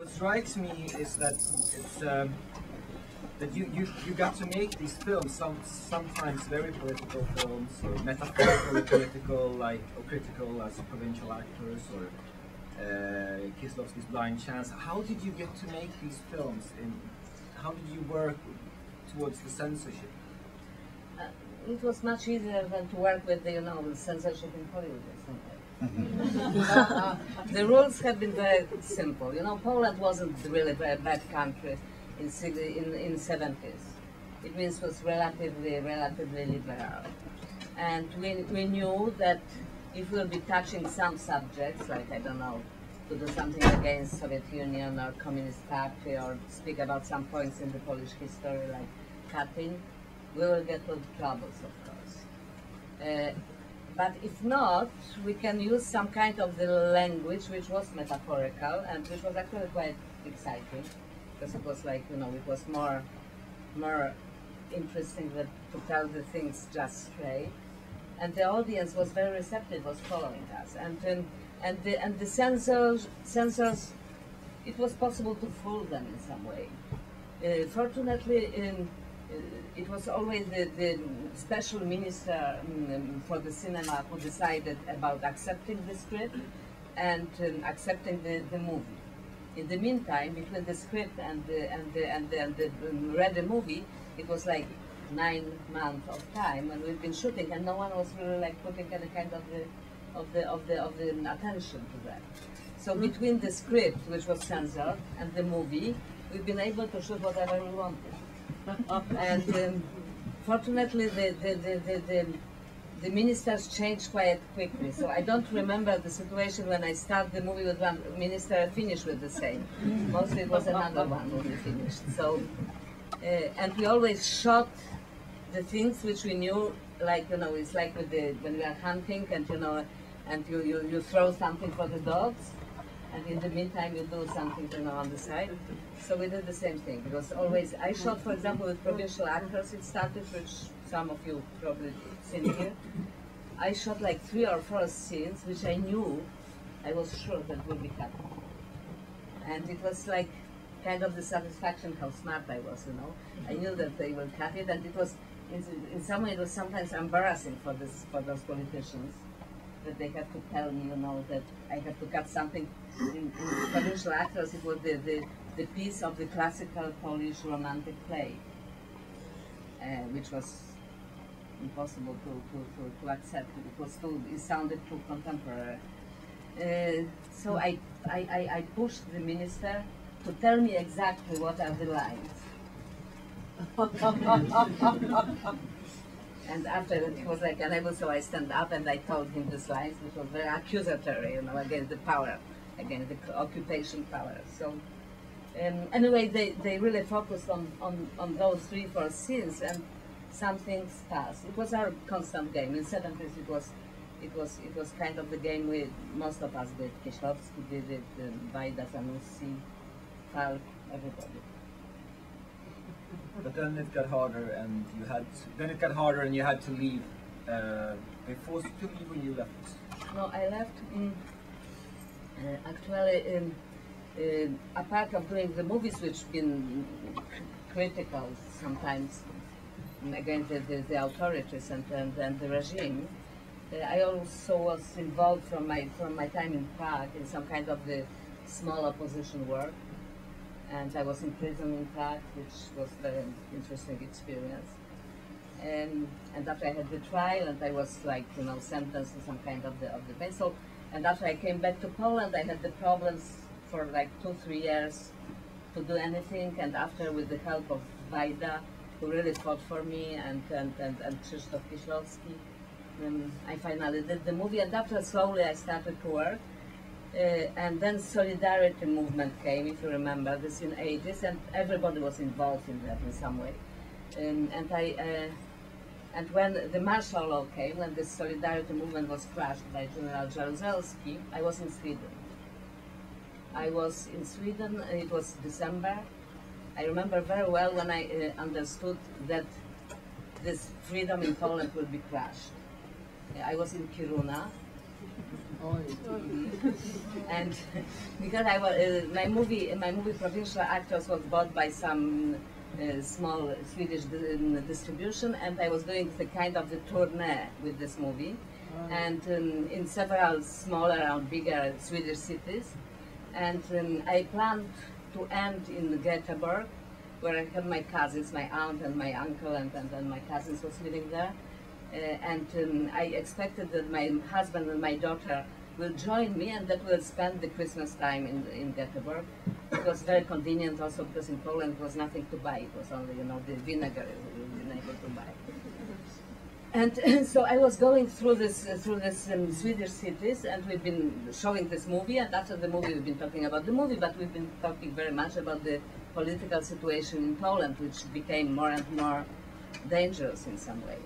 What strikes me is that it's that you got to make these films, sometimes very political films, or metaphorically political, like or critical as provincial actors, or Kieślowski's Blind Chance. How did you get to make these films? How did you work towards the censorship? It was much easier than to work with the, with censorship in Hollywood or something. The rules have been very simple. Poland wasn't really a very bad country in 70s. It means it was relatively liberal. And we knew that if we'll be touching some subjects, like, I don't know, to do something against Soviet Union or Communist Party, or speak about some points in the Polish history, like cutting, we will get into troubles, of course. But if not, we can use some kind of the language which was metaphorical and which was actually quite exciting, because it was like, it was more interesting to tell the things just straight. And the audience was very receptive, was following us. And the censors, it was possible to fool them in some way. Fortunately, it was always the special minister for the cinema who decided about accepting the script and accepting the movie. In the meantime, between the script and the ready movie, it was like 9 months of time, and we've been shooting, and no one was really like putting any kind of the attention to that. So between the script, which was censored, and the movie, we've been able to shoot whatever we wanted. And fortunately, the ministers changed quite quickly. So I don't remember the situation when I start the movie with one minister and finish with the same. Mostly it was another one when we finished. So, and we always shot the things which we knew, like, it's like with when we are hunting, and and you throw something for the dogs, and in the meantime you do something, on the side. So we did the same thing. It was always, I shot, for example, with provincial actors. It started, which some of you probably seen here. I shot like 3 or 4 scenes, which I knew, I was sure that would be cut. And it was like kind of the satisfaction how smart I was, I knew that they will cut it, and it was, in some way, it was sometimes embarrassing for those politicians, that they have to tell me, that I have to cut something. In provincial actors, it was the piece of the classical Polish romantic play, which was impossible to accept. It sounded too contemporary. So I pushed the minister to tell me exactly what are the lines. And after that, he was like unable, so I stand up and I told him these lines, which was very accusatory, against the power, against the occupation power. So anyway, they really focused on those 3, 4 scenes, and some things passed. It was our constant game. In 70s, it was kind of the game most of us did. Kieślowski did it, Wajda, Zanussi, Falk, everybody. But then it got harder, and you had to leave. They forced you to leave when you left. No, I left. Actually, apart of doing the movies, which been critical sometimes against the authorities and the regime, I also was involved from my time in Prague in some kind of the small opposition work. And I was in prison in Prague, which was a very interesting experience. And after I had the trial, and I was like, sentenced to some kind of the pain. So, and after I came back to Poland, I had the problems for like 2-3 years to do anything. And after, with the help of Wajda, who really fought for me, and Krzysztof Kieślowski, I finally did the movie. And after, slowly, I started to work. And then Solidarity movement came, if you remember, this in 80s, and everybody was involved in that in some way. And when the martial law came, when the Solidarity movement was crushed by General Jaruzelski, I was in Sweden. It was December. I remember very well when I understood that this freedom in Poland will be crushed. I was in Kiruna, And because I was my movie Provincial Actors was bought by some small Swedish distribution, and I was doing the kind of the tournée with this movie, and in several smaller and bigger Swedish cities, and I planned to end in Göteborg, where I had my cousins, my aunt and my uncle, and my cousins was living there. And I expected that my husband and my daughter will join me, and that we'll spend the Christmas time in Göteborg. It was very convenient also because in Poland there was nothing to buy. It was only, you know, the vinegar we've been able to buy. And so I was going through this Swedish cities, and we've been showing this movie, and after the movie we've been talking about the movie, but we've been talking very much about the political situation in Poland, which became more and more dangerous in some way.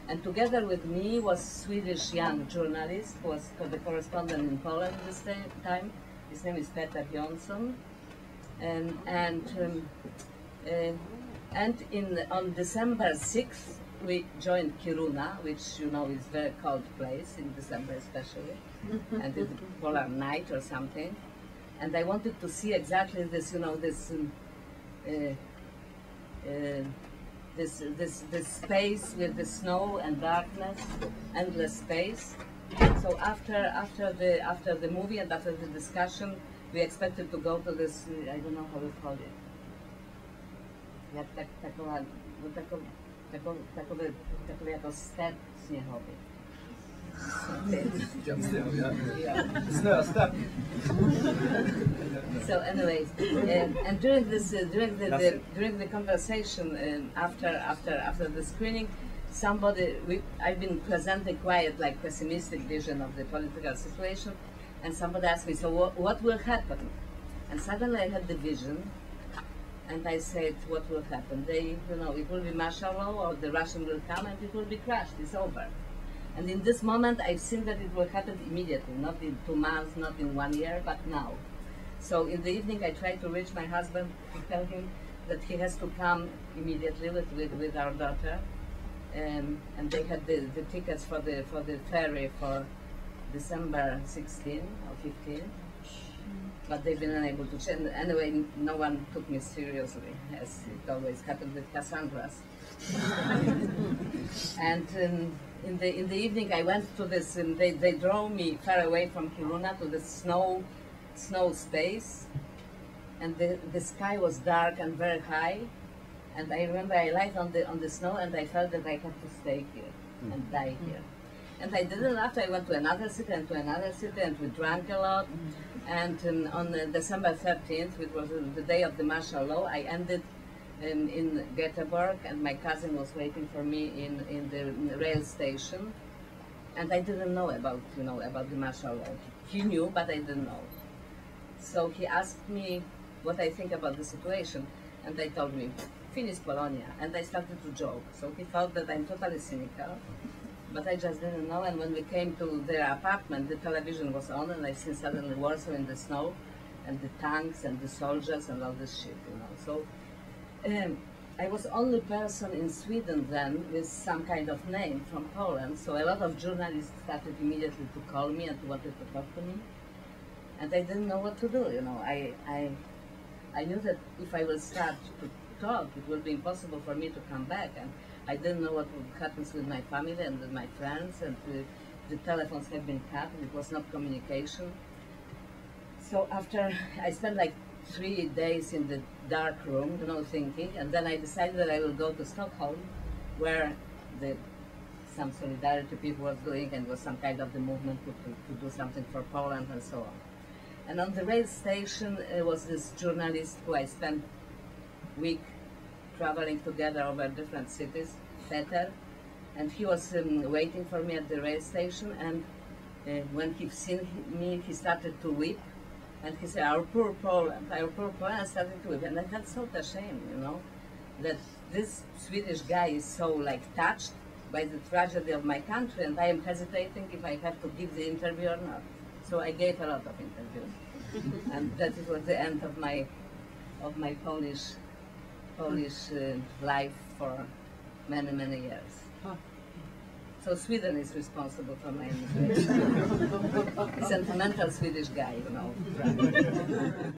And together with me was Swedish young journalist who was the correspondent in Poland at this time. His name is Peter Jonsson. On December 6th, we joined Kiruna, which you know is a very cold place in December especially, and it's a polar night or something. And I wanted to see exactly this, you know, this space with the snow and darkness, endless space. So after the movie and after the discussion, we expected to go to this, I don't know how we call it. Takowy jako step śniegowy. So anyways, and during this during the conversation after the screening, I've been presenting quite like pessimistic vision of the political situation, and somebody asked me, so what will happen? And suddenly I had the vision, and I said, what will happen? It will be martial law, or the Russian will come and it will be crushed. It's over. And in this moment, I've seen that it will happen immediately, not in 2 months, not in 1 year, but now. So in the evening, I tried to reach my husband to tell him that he has to come immediately with our daughter, and they had the tickets for the ferry for December 16 or 15, but they've been unable to change. Anyway, no one took me seriously, as it always happened with Cassandras. And in the evening, I went to this. They drove me far away from Kiruna to the snow space, and the sky was dark and very high. And I remember I lied on the snow, and I felt that I had to stay here and die here. And I didn't. After I went to another city and to another city, and we drank a lot. And on December 13th, which was the day of the martial law, I ended in Göteborg, and my cousin was waiting for me in the rail station. And I didn't know about the martial law. He knew, but I didn't know. So he asked me what I think about the situation, and I told him, finish Polonia. And I started to joke. So he thought that I'm totally cynical. But I just didn't know, and when we came to their apartment, the television was on, and I seen suddenly Warsaw in the snow, and the tanks, and the soldiers, and all this shit, So I was the only person in Sweden then with some kind of name from Poland, so a lot of journalists started immediately to call me and wanted to talk to me. And I didn't know what to do, I knew that if I will start to talk, it will be impossible for me to come back. And I didn't know what would happen with my family and with my friends, and the telephones had been cut, and it was not communication. So after I spent like 3 days in the dark room, thinking, and then I decided that I will go to Stockholm, where some solidarity people was doing, and was some kind of the movement to do something for Poland and so on. And on the rail station was this journalist who I spent a week traveling together over different cities, Peter, and he was waiting for me at the rail station, and when he seen me, he started to weep, and he said, our poor Poland, and started to weep. And I felt so ashamed, that this Swedish guy is so touched by the tragedy of my country, and I am hesitating if I have to give the interview or not. So I gave a lot of interviews, and that was the end of my Polish life for many years. So Sweden is responsible for my immigration. Sentimental Swedish guy, you know.